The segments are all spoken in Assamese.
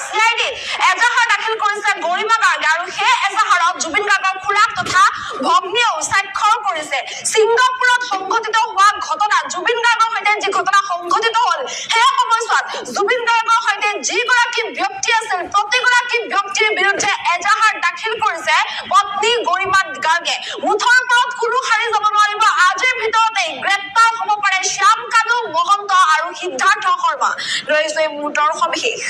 চিআইডি এজাহাৰ দাখিল কৰিছে গৰিমা গাৰ্গে আৰু সেই এজাহাৰত জুবিন গাৰ্গৰ খুৰাক তথা ভগ্নীয়েও স্বাক্ষৰ কৰিছে। ছিংগাপুৰত সংঘটিত হোৱা ঘটনা জুবিন গাৰ্গৰ সৈতে যি ঘটনা সংঘটিত হ'ল সেই সময়ছোৱাত জুবিন গাৰ্গৰ সৈতে যিগৰাকী ব্যক্তি আছিল প্ৰতিগৰাকী ব্যক্তিৰ বিৰুদ্ধে এজাহাৰ দাখিল কৰিছে পত্নী গৰিমা গাৰ্গে। মুঠৰ ওপৰত কোনো সাৰি যাব নোৱাৰিব। আজিৰ ভিতৰতে গ্ৰেপ্তাৰ হ'ব পাৰে শ্যাম কানু মহন্ত আৰু সিদ্ধাৰ্থ শৰ্মা। লৈছে মুঠৰ সবিশেষ।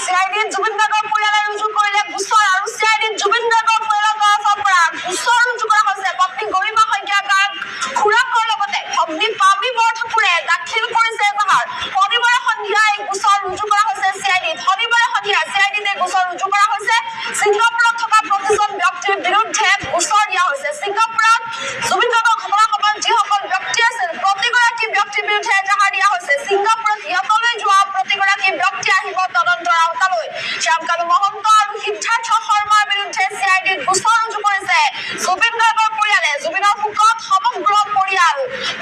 চিআইডিত জুবিন গাৰ্গৰ পৰিয়ালে ৰুজু কৰিলে গোচৰ আৰু চিআইডিত জুবিন গাৰ্গৰ পৰিয়ালৰ তৰফৰ পৰা গোচৰ ৰুজু কৰা হৈছে। পত্নী গৰিমা শইকীয়া গাৰ্গ খুৰাকৰ লগতে ভগ্নী পামী বৰঠাকুৰে দাখিল কৰিছে এজাহাৰ। শনিবাৰে সন্ধিয়া এই গোচৰ ৰুজু কৰা হৈছে চিআইডিত। শনিবাৰে সন্ধিয়া চিআইডিত এই গোচৰ ৰুজু কৰা হৈছে। ছিংগাপুৰত থকা প্ৰতিজন ব্যক্তিৰ বিৰুদ্ধে গোচৰ দিয়া হৈছে। ছিংগাপুৰত জুবিন গাৰ্গৰ ঘটনাৰ সময়ত যিসকল ব্যক্তি আছিল প্ৰতিগৰাকী ব্যক্তিৰ বিৰুদ্ধে এজাহাৰ দিয়া হৈছে। ছিংগাপুৰত ইয়াতলৈ যোৱা প্ৰতিগৰাকী ব্যক্তি আহিব তদন্তৰ আওতালৈ। শ্যাম কানু মহন্ত আৰু সিদ্ধাৰ্থ শৰ্মাৰ বিৰুদ্ধে চিআইডিত গোচৰ ৰুজু কৰিছে জুবিন গাৰ্গৰ পৰিয়ালে। জুবিনৰ শোকত সমগ্ৰ পৰিয়াল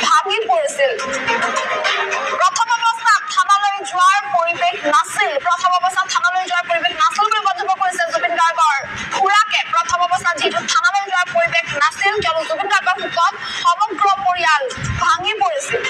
ভাঙি পৰিছিল। প্ৰথম অৱস্থাত থানালৈ যোৱাৰ পৰিৱেশ নাছিল। বুলি মন্তব্য কৰিছে জুবিন গাৰ্গৰ খুৰাকে। প্ৰথম অৱস্থাত যিহেতু থানালৈ যোৱাৰ পৰিৱেশ নাছিল কিয়নো জুবিন গাৰ্গৰ শোকত সমগ্ৰ পৰিয়াল ভাঙি পৰিছিল।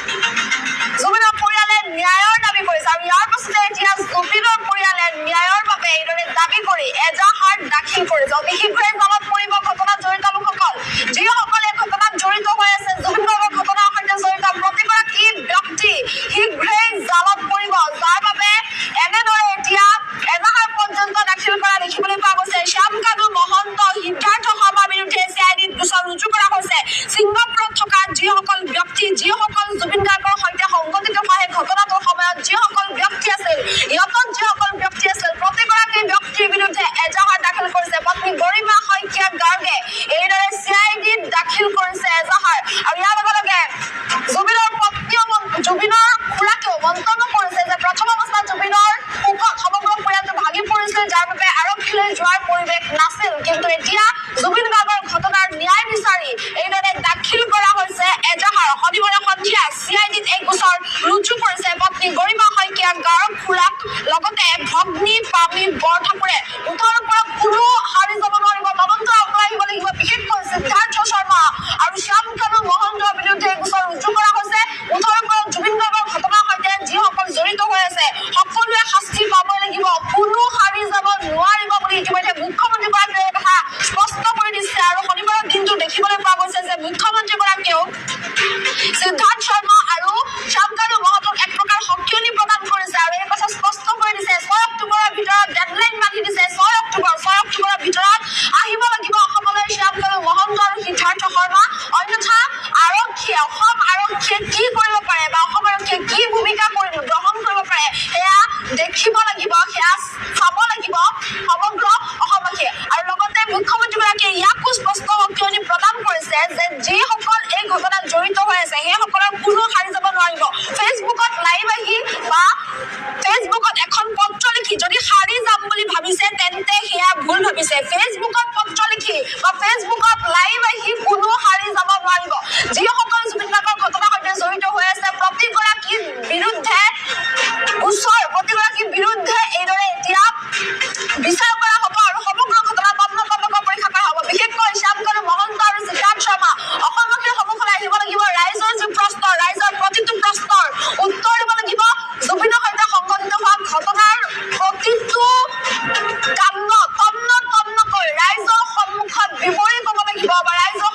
জুবিনৰ পৰিয়ালে ন্যায়ৰ দাবী কৰিছে আৰু ইয়াৰ পাছতে এতিয়া জুবিনৰ পৰিয়ালে ন্যায়ৰ বাবে এইদৰে দাবী কৰি এজাহাৰ দাখিল কৰিছে। অতি শীঘ্ৰেই জালত পৰিব ঘটনাত জড়িত লোকসকল। যিসকলে ঘটনাত জড়িত হৈ আছে জুবিন গাৰ্গৰ ঘটনাৰ সৈতে জড়িত প্ৰতিগৰাকী ব্যক্তি শীঘ্ৰেই জালত পৰিব। যাৰ বাবে এনেদৰে এতিয়া এজাহাৰ পৰ্যন্ত দাখিল কৰা দেখিবলৈ পোৱা গৈছে। শ্যাম কানু মহন্ত সিদ্ধাৰ্থ শৰ্মাৰ বিৰুদ্ধে চিআইডিত গোচৰ ৰুজু কৰা হৈছে। ছিংগাপুৰত থকা যিসকল ব্যক্তি যিসকল জুবিন গাৰ্গৰ সৈতে সংঘটিত হোৱা সেই ঘটনাটোৰ সময়ত যিসকল ব্যক্তি আছিল ইহঁতত যিসকল ব্যক্তি আছিল প্ৰতিগৰাকী ব্যক্তিৰ বিৰুদ্ধে এজাহাৰ দাখিল কৰিছে পত্নী গৰিমা শইকীয়া গাৰ্গে। এইদৰে চিআইডিত দাখিল কৰিছে এজাহাৰ আৰু ইয়াৰ লগে লগে জুবিনৰ পত্নীও জুবিনৰ খুৰাকেও মন্তব্য কৰিছে যে প্ৰথম অৱস্থাত জুবিনৰ শোকত সমগ্ৰ পৰিয়ালটো ভাগি পৰিছিল যাৰ বাবে আৰক্ষীলৈ যোৱাৰ পৰিৱেশ নাছিল। কিন্তু এতিয়া জুবিন গাৰ্গৰ ঘটনাৰ ন্যায় বিচাৰি এইদৰে দাখিল কৰা হৈছে এজাহাৰ। শনিবাৰে সন্ধিয়া চিআইডিত এই গোচৰ ৰুজু কৰিছে পত্নী গৰিমা শইকীয়া গাৰ্গ খুৰাক লগতে ভগ্নী পামী বৰঠাকুৰে। মুঠৰ ওপৰত কোনো সাৰি যাব নোৱাৰিব। তদন্ত আগুৱাই আহিব লাগিব। বিশেষকৈ সিদ্ধাৰ্থ শৰ্মা আৰু শ্যাম কানু মহন্তৰ বিৰুদ্ধে গোচৰ ৰুজু কৰা হৈছে। মুঠৰ ওপৰত জুবিন গাৰ্গৰ ঘটনাৰ সৈতে যিসকল জড়িত হৈ আছে সকলোৱে শাস্তি পাবই লাগিব। কোনো সাৰি যাব নোৱাৰিব বুলি ইতিমধ্যে মুখ্যমন্ত্ৰীগৰাকীয়ে এই কথা স্পষ্ট কৰি দিছে আৰু শনিবাৰৰ দিনটো দেখিবলৈ পোৱা গৈছে যে মুখ্যমন্ত্ৰীগৰাকীয়েও সিদ্ধাৰ্থ শৰ্মা আৰু শ্যাম কানু মহন্তক এক প্ৰকাৰ সকিয়নি প্ৰদান কৰিছে আৰু এই কথা স্পষ্ট কৰি দিছে 6 অক্টোবৰৰ ভিতৰত ডেডলাইন বান্ধি দিছে। 6 অক্টোবৰৰ ভিতৰত আহিব লাগিব অসমলৈ শ্যাম কানু মহন্ত আৰু সিদ্ধাৰ্থ শৰ্মা। অন্যথা অসম আৰক্ষীয়ে কি কৰিব পাৰে বা অসম আৰক্ষীয়ে কি ভূমিকা গ্ৰহণ কৰিব পাৰে সেয়া দেখিব লাগিব, সেয়া চাব লাগিব সমগ্ৰ অসমবাসীয়ে। আৰু লগতে মুখ্যমন্ত্ৰীগৰাকীয়ে ইয়াকো স্পষ্ট সকিয়নি প্ৰদান কৰিছে যে যিসকল এই ঘটনাত জড়িত হৈ আছে সেইসকলৰ কোনো সাৰি যাব নোৱাৰিব। ফেচবুকত লাইভ আহি বা ফেচবুকত এখন পত্ৰ লিখি যদি সাৰি যাম বুলি ভাবিছে তেন্তে সেয়া ভুল ভাবিছে। ফেচবুকত পত্ৰ লিখি বা ফেচবুকত লাইভ আহি কোনো সাৰি যাব নোৱাৰিব। যিসকল জুবিন গাৰ্গৰ ঘটনাৰ সৈতে জড়িত হৈ আছে প্ৰতিগৰাকীৰ বিৰুদ্ধে এইদৰে এতিয়া বিচাৰ কৰা হ'ব আৰু সমগ্ৰ ঘটনা তদন্ত পৰীক্ষা কৰা হ'ব। বিশেষকৈ শ্যাম কানু মহন্ত আৰু সিদ্ধাৰ্থ শৰ্মা অসমবাসীৰ সন্মুখলৈ আহিব লাগিব। ৰাইজৰ যি প্ৰশ্ন ৰাইজৰ প্ৰতিটো প্ৰশ্নৰ উত্তৰ দিব লাগিব। জুবিনৰ সৈতে সংঘটিত হোৱা ঘটনাৰ প্ৰতিটো কাণ্ড তন্ন তন্নকৈ ৰাইজৰ সন্মুখত বিৱৰি ক'ব লাগিব বা ৰাইজৰ